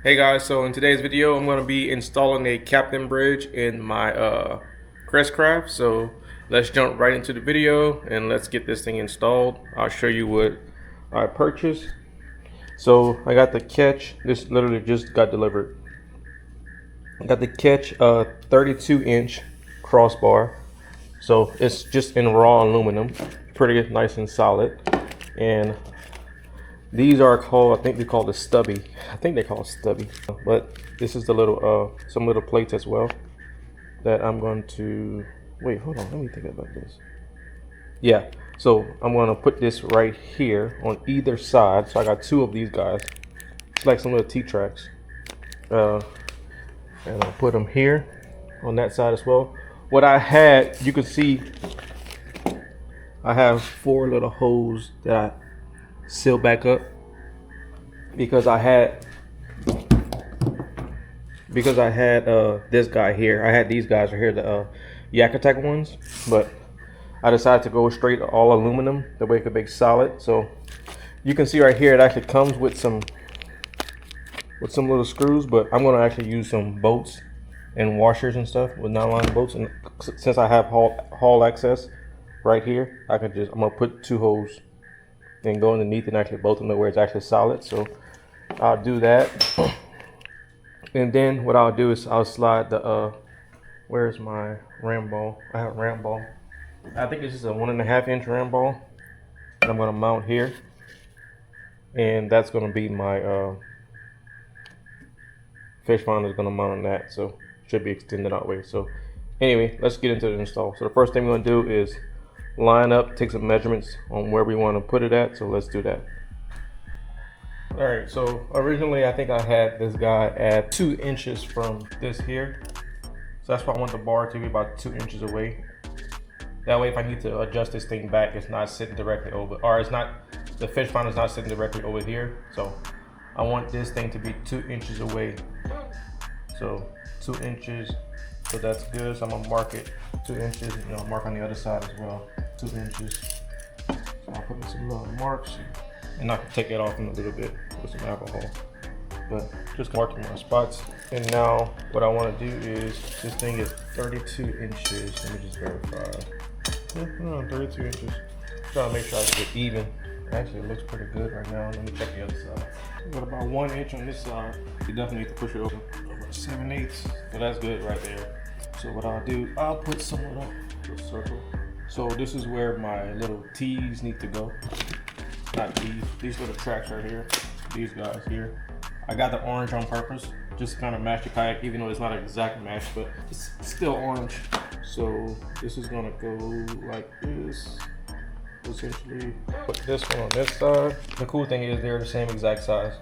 Hey guys, so in today's video I'm going to be installing a captain bridge in my CRES-CRAFT. So let's jump right into the video and let's get this thing installed. I'll show you what I purchased. So I got the catch. This literally just got delivered. I got the catch 32-inch crossbar. So it's just in raw aluminum, pretty nice and solid. And these are called, I think they call the stubby. I think they call it stubby. But this is the little, some little plates as well that I'm going to, wait, hold on, let me think about this. Yeah, so I'm going to put this right here on either side. So I got two of these guys. It's like some little T-tracks. And I'll put them here on that side as well. What I had, you can see, I have 4 little holes that I seal back up because I had this guy here. I had these guys right here, the Yak Attack ones, but I decided to go straight all aluminum, the way it could make solid. So you can see right here it actually comes with some little screws, but I'm going to actually use some bolts and washers and stuff with nylon bolts. And since I have hall access right here, I'm gonna put 2 holes and go underneath and actually bolt them to where it's actually solid. So I'll do that. And then what I'll do is I'll slide the where's my ram ball? I have a ram ball. I think this is a 1.5 inch ram ball that I'm gonna mount here, and that's gonna be my fish finder is gonna mount on that, so should be extended that way. So anyway, let's get into the install. So the first thing we're gonna do is line up, take some measurements on where we want to put it at. So let's do that. All right, so originally I think I had this guy at 2 inches from this here. So that's why I want the bar to be about 2 inches away. That way if I need to adjust this thing back, it's not sitting directly over, or it's not, the fish finder is not sitting directly over here. So I want this thing to be 2 inches away. So 2 inches, so that's good. So I'm gonna mark it 2 inches, and I'll mark on the other side as well, 2 inches. So I'll put in some little marks, and I can take it off in a little bit with some alcohol. But just marking my spots. And now what I want to do is, this thing is 32 inches. Let me just verify. Yeah, 32 inches. Trying to make sure I get it even. Actually, it looks pretty good right now. Let me check the other side. Got about 1 inch on this side. You definitely need to push it over 7/8. So that's good right there. So what I'll do, I'll put some little circle. So this is where my little T's need to go. Not these little tracks right here. These guys here. I got the orange on purpose, just to kind of match the kayak, even though it's not an exact match, but it's still orange. So this is gonna go like this. Essentially, put this one on this side. The cool thing is they're the same exact size.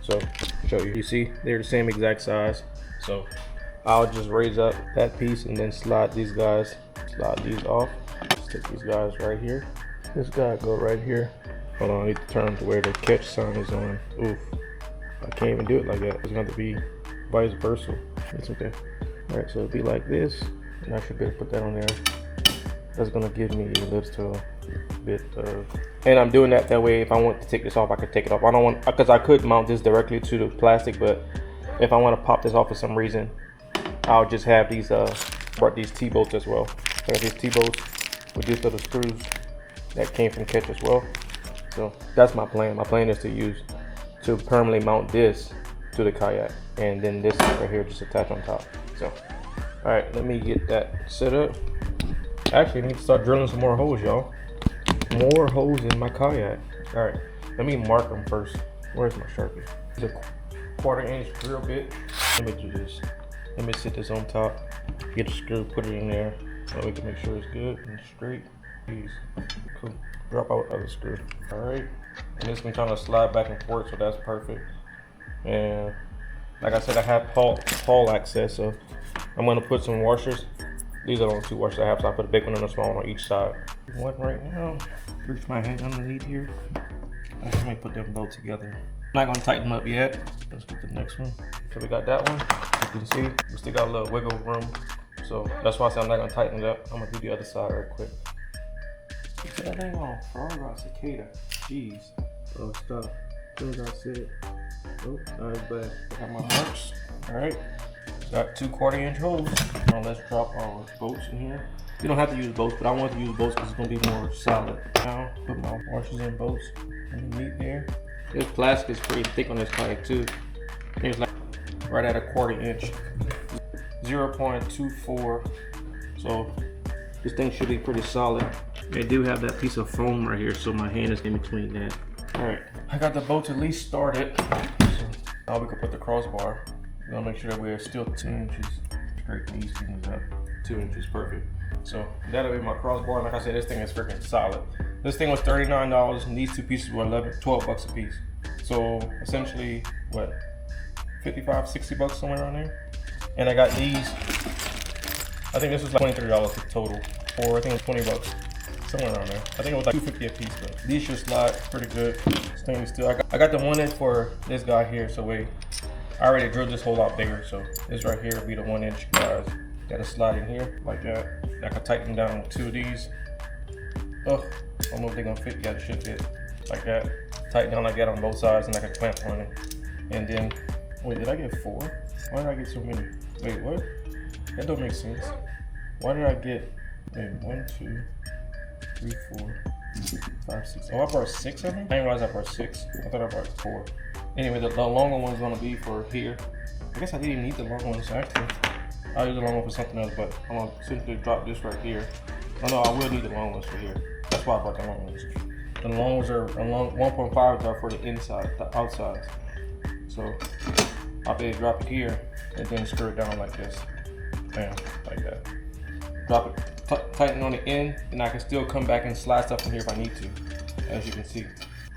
So show you. You see, they're the same exact size. So I'll just raise up that piece and then slide these guys. Slide these off. Stick these guys right here. This guy go right here. Hold on, I need to turn to where the catch sign is on. Oof, I can't even do it like that. It's going to be vice versa. It's okay. All right, so it'll be like this, and I should be able to put that on there. That's going to give me a little bit of, and I'm doing that way if I want to take this off, I could take it off. I don't want, because I could mount this directly to the plastic, but if I want to pop this off for some reason, I'll just have these brought these T-bolts as well. I got these T-bolts with these little screws that came from catch as well. So that's my plan. My plan is to permanently mount this to the kayak, and then this right here just attach on top. So all right, let me get that set up. Actually, I need to start drilling some more holes, y'all. More holes in my kayak. All right, let me mark them first. Where's my Sharpie? It's a 1/4 inch drill bit. Let me do this. Let me sit this on top. Get a screw, put it in there, so we can make sure it's good and straight. Please. Cool. Drop out the other screw. All right, and this can kind of slide back and forth, so that's perfect. And like I said, I have hall access, so I'm gonna put some washers. These are the only 2 washers I have, so I put a big one and a small one on each side. One right now. Reach my hand underneath here. I just might put them both together. I'm not gonna tighten them up yet. Let's get the next one. So we got that one. You can see we still got a little wiggle room. So that's why I said I'm not gonna tighten it up. I'm gonna do the other side real quick. That ain't on frog or cicada. Jeez. Oh, stuff. soon as I see it. Oh, not as bad. Got my marks. Alright. Got 2 1/4-inch holes. Now let's drop our bolts in here. You don't have to use bolts, but I want to use bolts because it's going to be more solid. Now, put my washers and bolts underneath there. This plastic is pretty thick on this kayak too. It's like right at a 1/4 inch. 0.24. So this thing should be pretty solid. They do have that piece of foam right here, so my hand is in between that. Alright, I got the bolts at least started. So now we can put the crossbar. We're gonna make sure that we're still 2 inches. Straighten these things up. 2 inches, perfect. So that'll be my crossbar. Like I said, this thing is freaking solid. This thing was $39, and these 2 pieces were 12 bucks a piece. So essentially, what, 55, 60 bucks, somewhere around there. And I got these. I think this was like $23 total, or I think it was 20 bucks, somewhere around there. I think it was like $2.50 a piece, but these should slide pretty good. Stainless steel. I got the one in for this guy here, so I already drilled this hole out bigger, so this right here will be the 1-inch guys. Gotta slide in here like that. I can tighten down 2 of these. Oh, I don't know if they're gonna fit. Yeah, they should fit like that. Tighten down like that on both sides, and I can clamp on it. And then, wait, did I get 4? Why did I get so many? Wait, what? That don't make sense. Why did I get, wait, 1, 2, 3, 4, 5, 6. Oh, I brought 6 of them? I didn't realize I brought 6. I thought I brought 4. Anyway, the longer one's gonna be for here. I guess I didn't even need the long ones actually. I'll use the long one for something else, but I'm gonna simply drop this right here. Oh no, I will need the long ones for here. That's why I bought the long ones. The long ones are, 1.5s are for the inside, the outside. So I'll be able to drop it here and then screw it down like this. Bam, like that. Drop it, tighten on the end, and I can still come back and slide stuff in here if I need to, as you can see.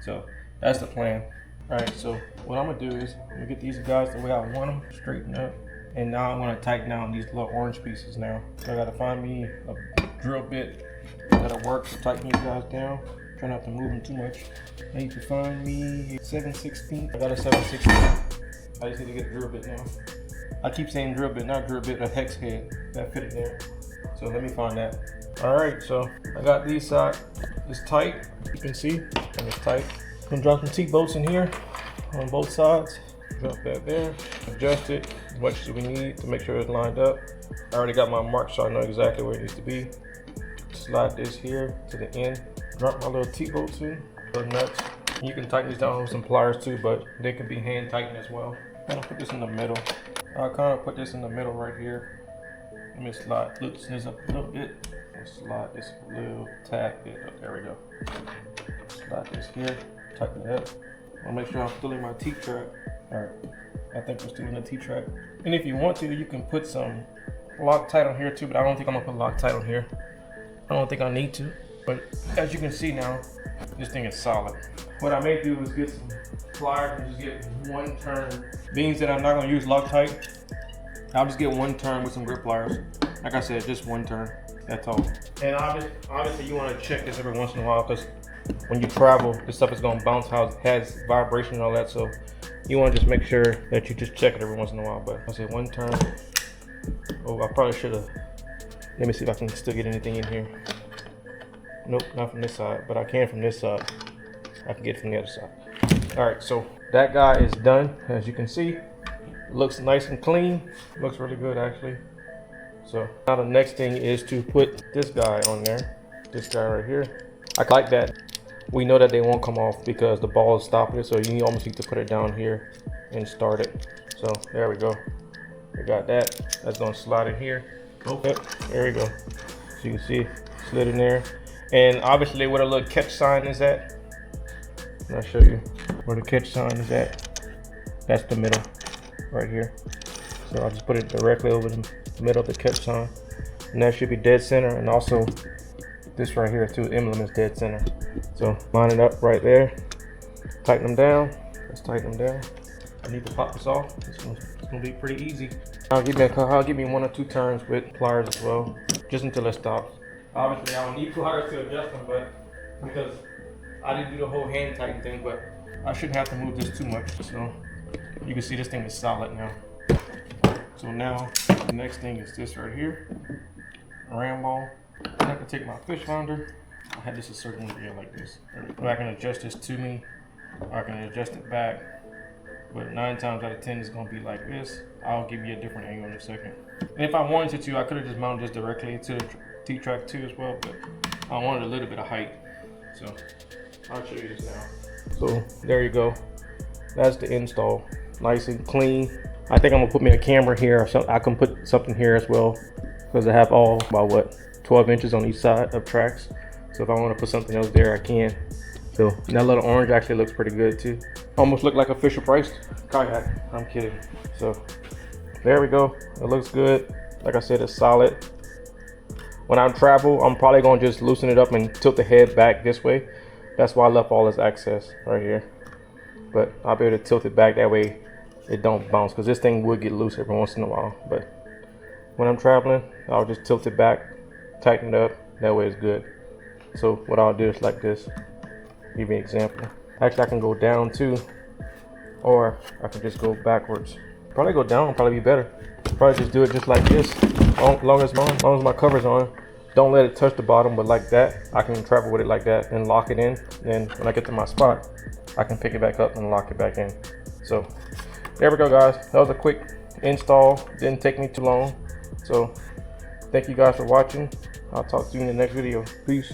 So that's the plan. Alright, so what I'm gonna do is I'm gonna get these guys the way I want them, straighten up. And now I'm gonna tighten down these little orange pieces now. So I gotta find me a drill bit that'll work to tighten these guys down. Try not to move them too much. I need to find me 7/16. I got a 7/16. I just need to get a drill bit now. I keep saying drill bit, not drill bit, a hex head that fit in there. So let me find that. Alright, so I got these sides. It's tight, you can see, and it's tight. I'm gonna drop some T-bolts in here on both sides. Drop that there, adjust it as much as we need to make sure it's lined up. I already got my mark, so I know exactly where it needs to be. Slide this here to the end. Drop my little T-bolts in, or nuts. You can tighten these down with some pliers too, but they can be hand tightened as well. I'm gonna put this in the middle. I'll kind of put this in the middle right here. Let me loosen this up a little bit. Slide this a little tad bit. Oh, there we go. Slide this here, tighten it up. I'll make sure I'm still in my T-track. Alright, I think we're still in the T-track. And if you want to, you can put some Loctite on here too, but I don't think I'm gonna put Loctite on here. I don't think I need to. But as you can see now, this thing is solid. What I may do is get some pliers and just get 1 turn. Being that I'm not gonna use Loctite, I'll just get 1 turn with some grip pliers. Like I said, just 1 turn, that's all. And obviously you wanna check this every once in a while, because when you travel, this stuff is gonna bounce, how it has vibration and all that, so you wanna just make sure that you just check it every once in a while. But I said 1 turn. Oh, I probably should've. Let me see if I can still get anything in here. Nope, not from this side, but I can from this side. I can get it from the other side. All right, so that guy is done. As you can see, it looks nice and clean. Looks really good, actually. So now the next thing is to put this guy on there. This guy right here. I like that. We know that they won't come off because the ball is stopping it, so you almost need to put it down here and start it. So there we go. We got that. That's gonna slide in here. Okay, there we go. So you can see, slid in there. And obviously where the little catch sign is at, I'll show you where the catch sign is at. That's the middle, right here. So I'll just put it directly over the middle of the catch sign. And that should be dead center, and also this right here too, emblem is dead center. So line it up right there, tighten them down. Let's tighten them down. I need to pop this off. It's gonna be pretty easy. I'll give me 1 or 2 turns with pliers as well, just until it stops. Obviously I don't need pliers to adjust them, but because I didn't do the whole hand tighten thing, but I shouldn't have to move this too much. So you can see this thing is solid now. So now the next thing is this right here, a ram ball. I can take my fish finder. I had this inserted in here like this. But I can adjust this to me or I can adjust it back. But 9 times out of 10 it's gonna be like this. I'll give you a different angle in a second. And if I wanted to, I could have just mounted this directly to the T-Track 2 as well, but I wanted a little bit of height. So I'll show you this now. So there you go. That's the install. Nice and clean. I think I'm gonna put me a camera here, so I can put something here as well, because I have all about what 12 inches on each side of tracks. So if I want to put something else there, I can. So that little orange actually looks pretty good too. Almost look like a Fisher Price kayak. I'm kidding. So there we go. It looks good. Like I said, it's solid. When I travel, I'm probably gonna just loosen it up and tilt the head back this way. That's why I left all this access right here. But I'll be able to tilt it back, that way it don't bounce, because this thing would get loose every once in a while. But when I'm traveling, I'll just tilt it back, tighten it up, that way it's good. So what I'll do is like this. Give you an example. Actually, I can go down too, or I can just go backwards. Probably go down, probably be better. Probably just do it just like this, long as my cover's on. Don't let it touch the bottom, but like that, I can travel with it like that and lock it in. Then when I get to my spot, I can pick it back up and lock it back in. So there we go, guys. That was a quick install. Didn't take me too long. So thank you guys for watching. I'll talk to you in the next video. Peace.